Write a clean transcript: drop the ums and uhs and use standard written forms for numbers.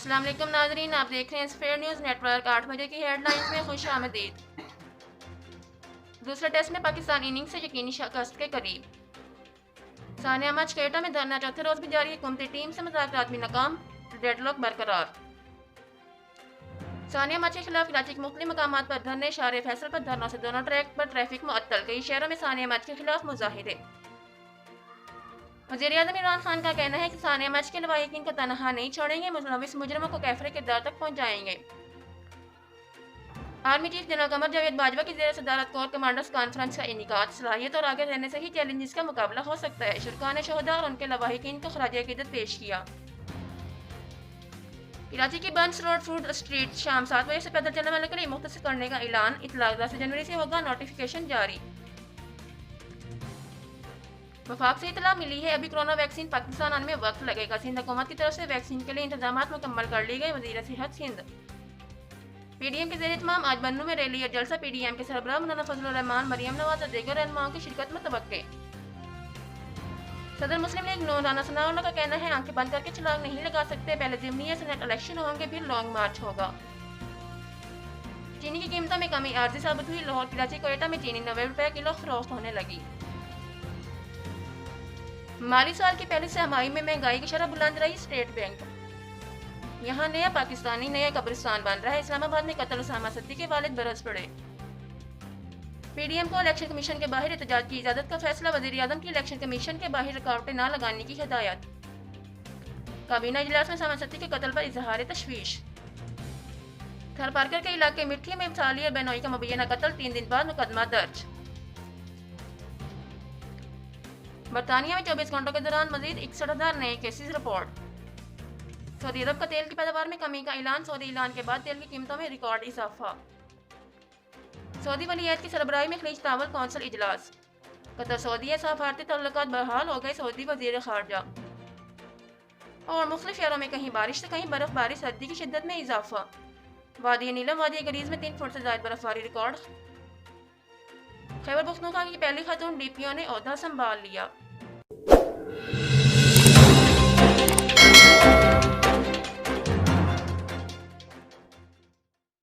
अस्सलाम वालेकुम नाज़रीन, आप देख रहे हैं फेयर न्यूज़ नेटवर्क। 8 बजे की हेडलाइंस में खुश आमदीद। दूसरे टेस्ट में पाकिस्तान इनिंग्स से यकीनी शिकस्त के करीब। सानिया मैच क्वेटा में धरना चौथे रोज भी जारी। हुकूमती टीम से मुज़ाकरात भी नाकाम, डेडलॉक बरकरार। सानिया मैच के खिलाफ कराची के मुख्तलिफ मकामात पर धरने, शार फैसल पर धरनों से दोनों ट्रैक पर ट्रैफिक मुअत्तल। कई शहरों में सानिया मैच के खिलाफ मुजाहिरे। वज़ीर-ए-आज़म इमरान खान का कहना है कि सानिया मैच के लवाहिकीन को तनहा नहीं छोड़ेंगे, मुलविस मुजरिमों को कैफरे किरदार तक पहुँचाएंगे। Army chief general Qamar Javed Bajwa की ज़ेर सदारत कोर कमांडर्स कॉन्फ्रेंस का इनेकाद। सलाहियत और आगे रहने से ही चैलेंजेस का मुकाबला हो सकता है। शुरकान शहदा और उनके लवाहिकीन को खराज अकीदत पेश किया। कराची की बंस रोड फूड स्ट्रीट शाम 7 बजे से पैदल चलने वालों के लिए मुख्तसर करने का ऐलान। इतलाक 10 जनवरी से होगा नोटिफिकेशन जारी। वफाक से इतला मिली है अभी कोरोना वैक्सीन पाकिस्तान आने में वक्त लगेगा। सिंध हुकूमत की तरफ से वैक्सीन के लिए इंतजाम मुकम्मल कर ली गए। वज़ीर सेहत सिंध पीडीएम के ज़ेर इत्माम आज बन्नू में रैली और जलसा। पीडीएम के सरबराह मौलाना फजलुर रहमान, मरियम नवाज और दीगर रहनुमाओं की शिरकत में तवक्के। सदर मुस्लिम लीग नून राना सनाउल्लाह का कहना है आंखें बंद करके छलांग नहीं लगा सकते, पहले ज़िमनी या सेनेट इलेक्शन होंगे फिर लॉन्ग मार्च होगा। चीनी की कीमतों में कमी आर्जी साबित हुई। लाहौर कराची कोयटा में चीनी 90 रुपये किलो फरोख्त होने लगी। माली साल की पहली छमाही में महंगाई की शरह बुलंद रही। स्टेट बैंक यहाँ नया पाकिस्तानी नया कब्रिस्तान बन रहा है। इस्लामाबाद में कत्ल उसामा सद्दी के वालिद बरस पड़े। पीडीएम को इलेक्शन कमीशन के बाहर एहतजाज की इजाजत का फैसला। वज़ीर-ए-आज़म की इलेक्शन कमीशन के बाहर रुकावटें न लगाने की हिदायत। काबीना इजलास में उसामा सद्दी के कत्ल पर इजहार तशवीश। थरपारकर के इलाके मिट्टी में साली और बेनोई का मुबैना कत्ल, 3 दिन बाद मुकदमा दर्ज। बरतानिया में 24 घंटों के दौरान मजीद 61,000 नए केसेस रिपोर्ट। सऊदी अरब का तेल की पैदावार में कमी का ऐलान। सऊदी ऐलान के बाद तेल की कीमतों में रिकॉर्ड इजाफा। सऊदी वलीयत की सरबराही में खलीज तावल कौंसिल इजलास। कतर सऊदी सफारती तल्लुकात बहाल हो गए। सऊदी वजीर खारजा। और मुख्तलिफ शहरों में कहीं बारिश से कहीं बर्फबारी, सर्दी की शिद्दत में इजाफा। वादी नीलम वादी गरीज में 3 फुट से ज्यादा बर्फबारी रिकॉर्ड। खैबर पख्तूनख्वा की पहली खातून डीपीओ ने ओहदा संभाल लिया।